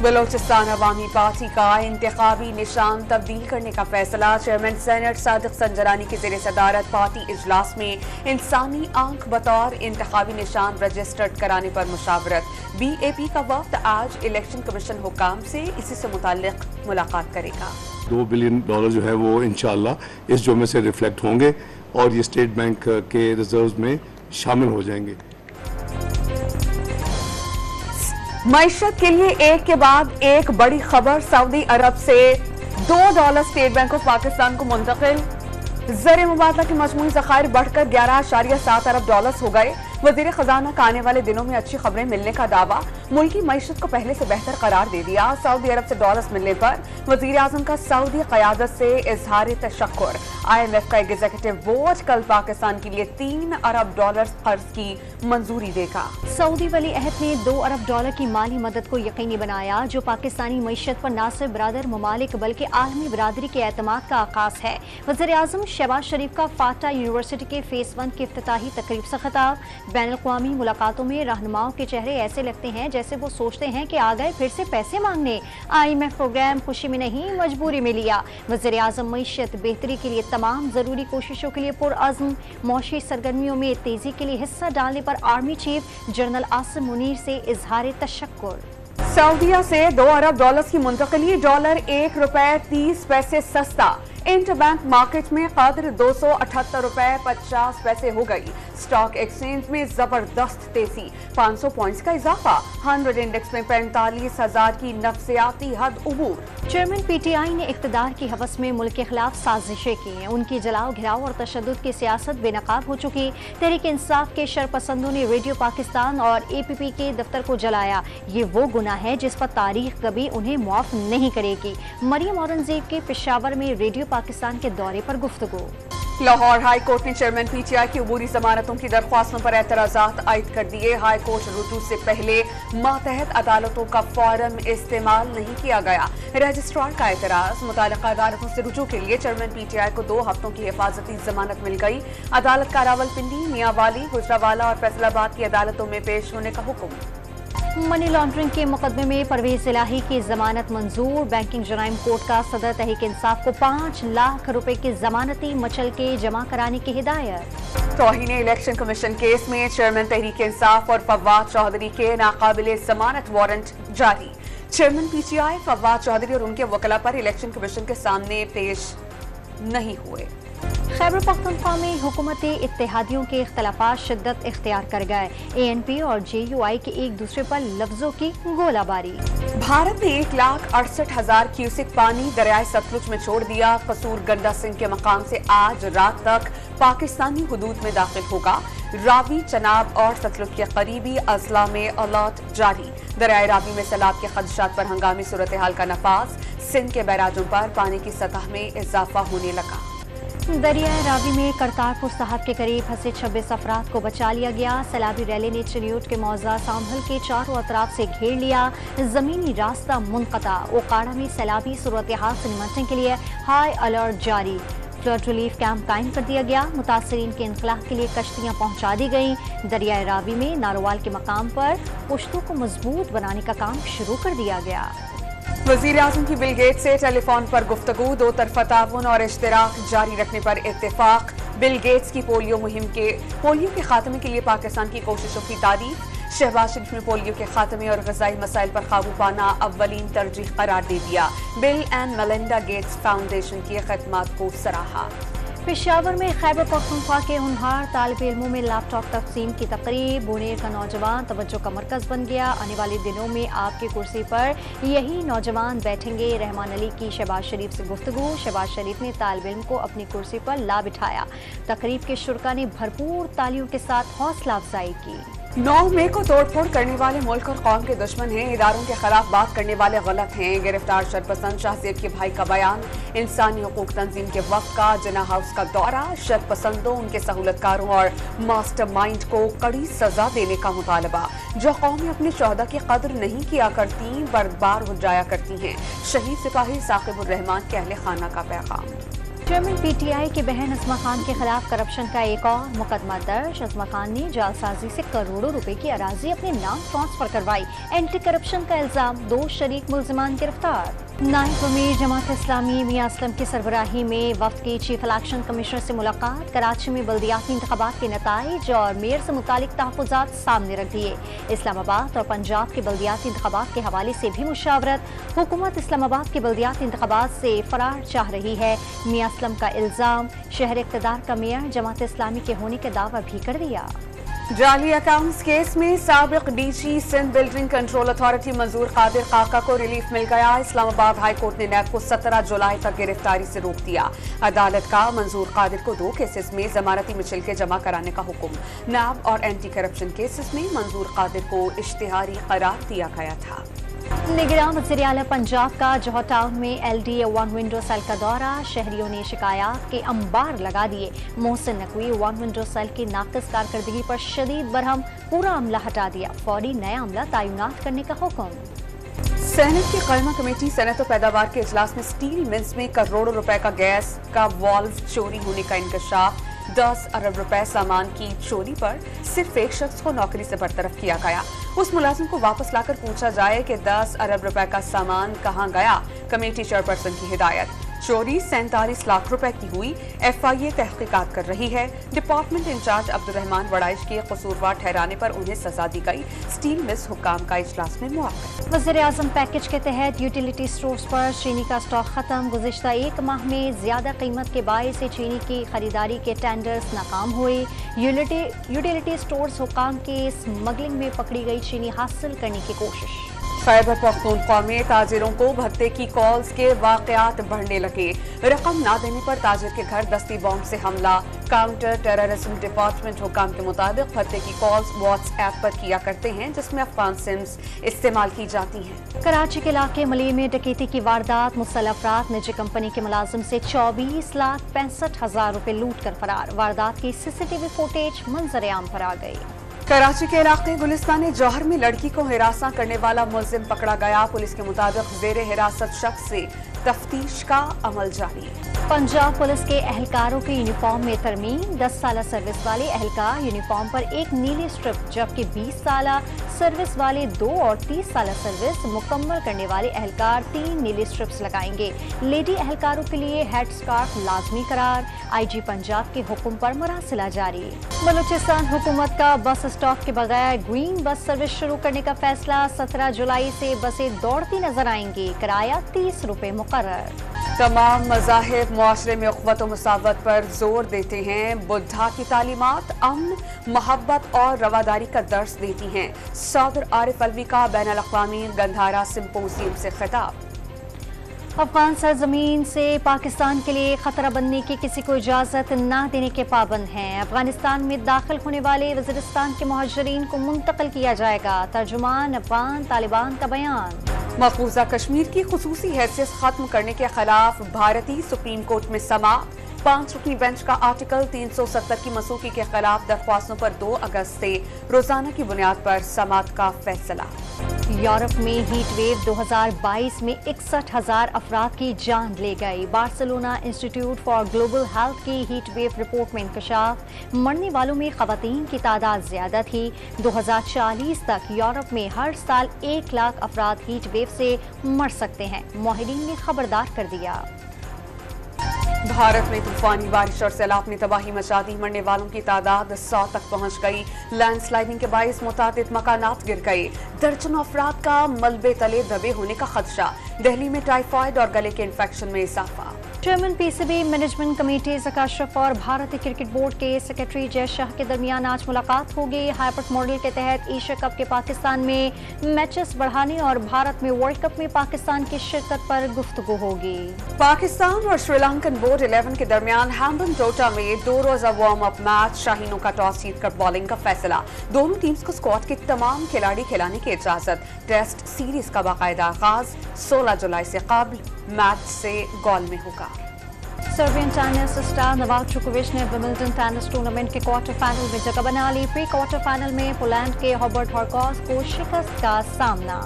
बलोचिस्तान अवामी party का इंतखाबी निशान तब्दील करने का फैसला। चेयरमैन सेनेट सादिक संजरानी की ज़ेर सदारत पार्टी इजलास में इंसानी आंख बतौर इंतखाबी निशान रजिस्टर्ड कराने पर मुशावरत। BAP का वफ्द आज इलेक्शन कमीशन हुकाम से इसी से मुताल्लिक मुलाकात करेगा। $2 बिलियन जो है वो इंशाअल्लाह इस जुम्मे से रिफ्लेक्ट होंगे और ये स्टेट बैंक के रिजर्व्स में शामिल हो जाएंगे। मईशत के लिए एक के बाद एक बड़ी खबर। सऊदी अरब से $2 स्टेट बैंक ऑफ पाकिस्तान को मुंतकिल। ज़र मुबादला के मजमूई ज़खायर बढ़कर $11.7 अरब हो गए। वज़ीर खजाना का आने वाले दिनों में अच्छी खबरें मिलने का दावा। मुल्की मईशत को पहले से बेहतर करार दे दिया। सऊदी अरब से डॉलर्स मिलने पर वज़ीर आज़म का सऊदी क़यादत से इजहार तशक्कुर। IMF का एग्जीक्यूटिव बोर्ड कल पाकिस्तान के लिए $3 अरब कर्ज की मंजूरी देगा। सऊदी वली अहद ने $2 अरब की माली मदद को यकीनी बनाया, जो पाकिस्तानी मईशत पर न सिर्फ बरादर ममालिक बल्कि आलमी बरादरी के एतमाद का आगाज है। वज़ीर आज़म शहबाज शरीफ का फाटा यूनिवर्सिटी के फेस 1 की इफ्तिताही तकरीब से खिताब। बैनुल-अक़वामी मुलाकातों में रहनुमाओं के चेहरे ऐसे लगते हैं जैसे वो सोचते हैं कि आ गए फिर से पैसे मांगने। IMF प्रोग्राम खुशी में नहीं मजबूरी में लिया। वज़ीर आज़म मईशत बेहतरी के लिए तमाम ज़रूरी कोशिशों के लिए पुरअज़्म। मौशी सरगर्मियों में तेज़ी के लिए हिस्सा डालने पर army chief general Asim Munir से इजहार तशक्कुर। सऊदीया से $2 अरब की मुंतकिली। डॉलर $1.30 सस्ता। इंटरबैंक मार्केट में कदर $278.50 हो गई। स्टॉक एक्सचेंज में जबरदस्त तेजी, 500 पॉइंट्स का इजाफा। 100 इंडेक्स में 45,000 की नफ्सियाती हद उबूर। चेयरमैन PTI ने इख्तिदार की हवस में मुल्क के खिलाफ साजिशें की हैं। उनकी जलाओ घिराव और तशद्दुद की सियासत बेनकाब हो चुकी। तहरीक इंसाफ के शरपसंदों ने रेडियो पाकिस्तान और APP के दफ्तर को जलाया। ये वो गुनाह है जिस पर तारीख कभी उन्हें माफ नहीं करेगी। मरियम औरंगजेब के पेशावर में रेडियो पाकिस्तान के दौरे पर गुफ्तगू। लाहौर हाई कोर्ट ने चेयरमैन PTI की अबूरी जमानतों की दरख्वास्तों पर एतराजात आयद कर दिए। हाई कोर्ट रुजू से पहले मातहत अदालतों का फौरन इस्तेमाल नहीं किया गया। रजिस्ट्रार का एतराज। मुतालिका अदालतों से रुजू के लिए चेयरमैन PTI को 2 हफ्तों की हिफाजती जमानत मिल गई। अदालत का रावलपिंडी, मियांवाली, गुजरावाला और फैसलाबाद की अदालतों में पेश होने का हुक्म। मनी लॉन्ड्रिंग के मुकदमे में परवेज इलाही की जमानत मंजूर। बैंकिंग जराइम कोर्ट का सदर तहरीक इंसाफ को $5 लाख की जमानती मचल के जमा कराने की हिदायत। तौहीन इलेक्शन कमीशन केस में चेयरमैन तहरीक इंसाफ और फवाद चौधरी के नाकाबिले जमानत वारंट जारी। चेयरमैन PTI फवाद चौधरी और उनके वकला पर इलेक्शन कमीशन के सामने पेश नहीं हुए। खैबर पख्तूनख्वा में हुकूमती इत्तेहादियों के इख्तलाफात शिद्दत इख्तियार कर गए। ANP और JUI के एक दूसरे पर लफ्जों की गोलाबारी। भारत ने 1,68,000 क्यूसिक पानी दरियाए सतलुज में छोड़ दिया। कसूर गंडा सिंह के मकाम से आज रात तक पाकिस्तानी हुदूद में दाखिल होगा। रावी, चनाब और सतलुज के करीबी अजला में अलर्ट जारी। दरियाए रावी में सैलाब के खदशात पर हंगामी सूरत हाल का नफाज। सिंध के बैराजों पर पानी की सतह में इजाफा होने लगा। दरियाए रावी में करतारपुर साहब के करीब फंसे 26 अफराद को बचा लिया गया। सैलाबी रैली ने चिन्यूट के मौजा सांभल के चारों अतराफ से घेर लिया। जमीनी रास्ता मुनक़ता। ओकाड़ा में सैलाबी सूरत हाल से निपटने के लिए हाई अलर्ट जारी। फ्लड रिलीफ कैंप कायम कर दिया गया। मुतासरीन के इंखला के लिए कश्तियां पहुंचा दी गईं। दरियाए रावी में नारोवाल के मकाम पर पुश्तों को मजबूत बनाने का काम शुरू कर दिया गया। वज़ीर आज़म की बिल गेट्स से टेलीफोन पर गुफ्तगू। 2 तरफ़ा ताउन और इश्तिराक जारी रखने पर इत्तेफाक। बिल गेट्स की पोलियो के खात्मे के लिए पाकिस्तान की कोशिशों की तारीफ। शहबाज शरीफ ने पोलियो के खात्मे और ग़िज़ाई मसाइल पर काबू पाना अव्वलीन तरजीह करार दे दिया। Bill and Melinda Gates foundation की खदमात को सराहा। पेशावर में खैबर पख्तूनख्वा के होनहार तालिब इल्मों में लैपटॉप तकसीम की तकरीब। बुनेर का नौजवान तवज्जो का मरकज बन गया। आने वाले दिनों में आपकी कुर्सी पर यही नौजवान बैठेंगे। रहमान अली की शहबाज शरीफ से गुफ्तगू। शहबाज शरीफ ने तालिब इल्म को अपनी कुर्सी पर ला बिठाया। तकरीब के शुरका ने भरपूर तालियों के साथ हौसला अफजाई की। 9 मई को तोड़फोड़ करने वाले मुल्क और कौम के दुश्मन हैं। इदारों के खिलाफ बात करने वाले गलत हैं। गिरफ्तार शरपसंद शाहजेब के भाई का बयान। इंसानी हुकूक तंजीम के वक्त का जिना हाउस का दौरा। शरपसंदों, उनके सहूलतकारों और मास्टरमाइंड को कड़ी सजा देने का मुतालबा। जो कौमें अपने शोहदा की कदर नहीं किया करती बर्बाद हो जाया करती हैं। शहीद सिपाही साकिब उर रहमान के अहले खाना का पैगाम। चेयरमैन पीटीआई की बहन अजमा खान के खिलाफ करप्शन का एक और मुकदमा दर्ज। अजमा खान ने जालसाजी से करोड़ों रुपए की अराजी अपने नाम ट्रांसफर करवाई। एंटी करप्शन का इल्जाम, 2 शरीक मुल्जिमान गिरफ्तार। नायब अमीर जमात इस्लामी मियां असलम की सरबराही में वफ्द की चीफ इलेक्शन कमिश्नर से मुलाकात। कराची में बल्दियाती इंतखाबात के नताइज और मेयर से मुतालिक तहफ़्फ़ुज़ात सामने रख दिए। इस्लामाबाद और पंजाब के बल्दियाती इंतखाबात के हवाले से भी मुशावरत। हुकूमत इस्लामाबाद के बल्दियाती इंतखाबात से फरार चाह रही है। मियां असलम का इल्जाम, शहर इक़्तिदार का मेयर जमात इस्लामी के होने का दावा भी कर दिया। जाली अकाउंट्स केस में साबिक DG Sindh building control authority Manzoor Qadir काका को रिलीफ मिल गया। इस्लामाबाद हाई कोर्ट ने नैब को 17 जुलाई तक गिरफ्तारी से रोक दिया। अदालत का मंजूर कादिर को 2 केसेस में जमानती मिचल के जमा कराने का हुक्म। नैब और एंटी करप्शन केसेस में मंजूर कादिर को इश्तिहारी करार दिया गया था। निगरान वज़ीर आला पंजाब का जौहर टाउन में LDA 1 विंडो सेल का दौरा। शहरियों ने शिकायत के अंबार लगा दिए। मोहसिन नकवी 1 विंडो सेल की नाक़िस कारकर्दगी पर शदीद बरहम, पूरा अमला हटा दिया। फौरी नया अमला तैनात करने का हुक्म। सेनेट की कायमा कमेटी सनत और पैदावार के इजलास में स्टील मिल्स में करोड़ों रुपए का गैस का वाल्व चोरी होने का इंकशाफ। 10 अरब रुपए सामान की चोरी पर सिर्फ एक शख्स को नौकरी से बरतरफ किया गया। उस मुलाजिम को वापस लाकर पूछा जाए कि 10 अरब रुपए का सामान कहां गया। कमेटी चेयरपर्सन की हिदायत। चोरी 47 लाख रुपए की हुई। FIA तहकीकात कर रही है। डिपार्टमेंट इंचार्ज अब्दुर्रहमान वड़ाइश के कसूरवार ठहराने पर उन्हें सजा दी गई। स्टील मिल्स हुक्काम का इजलास में मुआवजा। वज़ीर आज़म पैकेज के तहत यूटिलिटी स्टोर्स पर चीनी का स्टॉक खत्म। गुज़िश्ता 1 माह में ज्यादा कीमत के बायस से चीनी की खरीदारी के टेंडर्स नाकाम हुए। यूटिलिटी स्टोर्स हुक्काम के स्मगलिंग में पकड़ी गई चीनी हासिल करने की कोशिश। खैबर पख्तूनख्वा में ताजिरों को भत्ते की कॉल्स के वाकयात बढ़ने लगे। रकम ना देने पर ताजिर के घर दस्ती बॉम्ब से हमला। काउंटर टेररिज्म डिपार्टमेंट हुकाम के मुताबिक भत्ते की कॉल्स व्हाट्सएप पर किया करते हैं जिसमें अफगान सिम्स इस्तेमाल की जाती हैं। कराची के इलाके मली में डकैती की वारदात। मुसल्लह अफराद निजी कंपनी के मुलाजिम से 24,65,000 रुपए लूट कर फरार। वारदात की CCTV फुटेज मंजर आम पर आ गई। कराची के इलाके गुलिस्तान जौहर में लड़की को हिरासा करने वाला मुलजिम पकड़ा गया। पुलिस के मुताबिक जेरे हिरासत शख्स से तफ्तीश का अमल जारी। पंजाब पुलिस के एहलकारों की यूनिफॉर्म में तरमीम। 10 साल सर्विस वाले एहलकार यूनिफॉर्म पर एक नीली स्ट्रिप, जबकि 20 साल सर्विस वाले 2 और 30 साल सर्विस मुकम्मल करने वाले एहलकार 3 नीली स्ट्रिप्स लगाएंगे। लेडी एहलकारों के लिए हेड स्कार्फ लाजमी करार। IG पंजाब के हुक्म पर मरासिला जारी। बलूचिस्तान हुकूमत का बस स्टॉप के बगैर ग्रीन बस सर्विस शुरू करने का फैसला। 17 जुलाई से बसें दौड़ती नजर आएंगी। किराया 30 रुपए मुकर्रर। तमाम मज़ाहिब मुआशरे में उख़्वत और मुसावत पर जोर देते हैं। बुद्धा की तालीमात अमन, मोहब्बत और रवादारी का दर्स देती हैं। सदर आरिफ अलवी का बैनुल अक़वामी गंधारा सिम्पोजियम से खिताब। अफगान सरजमीन से पाकिस्तान के लिए खतरा बनने की किसी को इजाज़त न देने के पाबंद हैं। अफगानिस्तान में दाखिल होने वाले वज़ीरिस्तान के मुहाजिरीन को मुंतकिल किया जाएगा। तर्जुमान अफगान तालिबान का बयान। मकबूजा कश्मीर की खुसूसी हैसियत खत्म करने के खिलाफ भारतीय सुप्रीम कोर्ट में समाअत। 5 रुकनी बेंच का आर्टिकल 370 की मनसूखी के खिलाफ दरख्वास्तों पर 2 अगस्त से रोजाना की बुनियाद पर समाअत का फैसला। यूरोप में हीट वेव 2022 में 61,000 अफराद की जान ले गई। Barcelona institute for global health की हीट वेव रिपोर्ट में इंकशाफ। मरने वालों में खवातीन की तादाद ज्यादा थी। 2040 तक यूरोप में हर साल 1 लाख अफराद हीट वेव से मर सकते हैं। माहिरीन ने खबरदार कर दिया। भारत में तूफानी बारिश और सैलाब ने तबाही मचा दी। मरने वालों की तादाद 100 तक पहुंच गई। लैंडस्लाइडिंग के बायस मुतादिद मकानात गिर गए। दर्जनों अफराद का मलबे तले दबे होने का खदशा। दिल्ली में टाइफाइड और गले के इन्फेक्शन में इजाफा। Chairman PCB management committee Zaka Ashraf और भारतीय क्रिकेट बोर्ड के सेक्रेटरी जय शाह के दरमियान आज मुलाकात होगी। हाइब्रिड मॉडल के तहत एशिया कप के पाकिस्तान में मैचेस बढ़ाने और भारत में वर्ल्ड कप में पाकिस्तान की शिरकत पर गुफ्तगू होगी। पाकिस्तान और श्रीलंकन बोर्ड 11 के दरमियान हैम्बन टोटा में 2 रोजा वार्म अप मैच। शाहीनों का टॉस जीतकर बॉलिंग का फैसला। दोनों टीम्स को स्क्वाड के तमाम खिलाड़ी खिलाने की इजाजत। टेस्ट सीरीज का बाकायदा आगाज 16 जुलाई से कबल मैच से गोल में होगा। सर्बियन टेनिस स्टार नोवाक जोकोविच ने विंबलडन टेनिस टूर्नामेंट के क्वार्टर फाइनल में जगह बना ली। प्री क्वार्टर फाइनल में पोलैंड के हॉबर्ट हॉर्कॉस को शिकस्त का सामना।